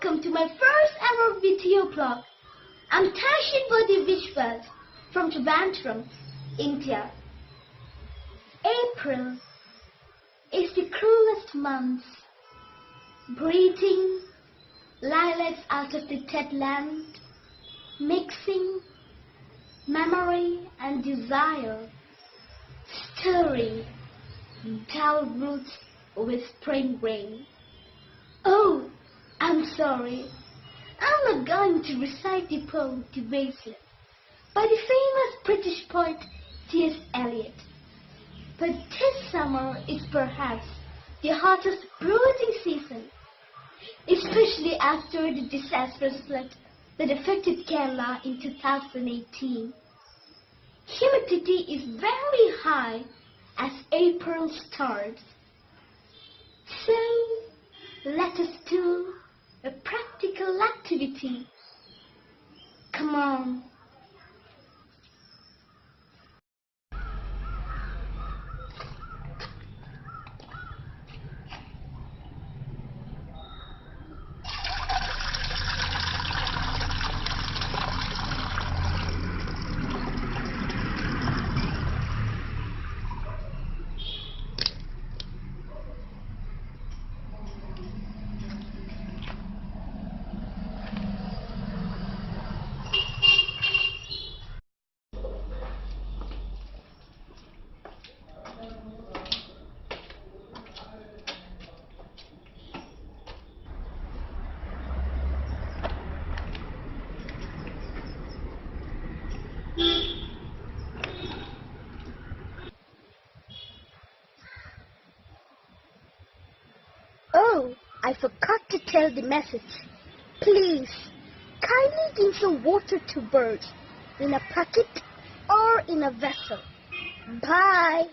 welcome to my first ever video blog. I'm Taish from Trivandrum, India. April is the cruelest month, breathing lilacs out of the dead land, mixing memory and desire, stirring dull roots with spring rain. Oh, I'm sorry. I'm not going to recite the poem "The Wasteland" by the famous British poet T.S. Eliot. But this summer is perhaps the hottest brooding season, especially after the disastrous flood that affected Kerala in 2018. Humidity is very high as April starts. So, let us do a practical activity. Come on. Oh, I forgot to tell the message. Please, kindly give some water to birds in a bucket or in a vessel. Bye.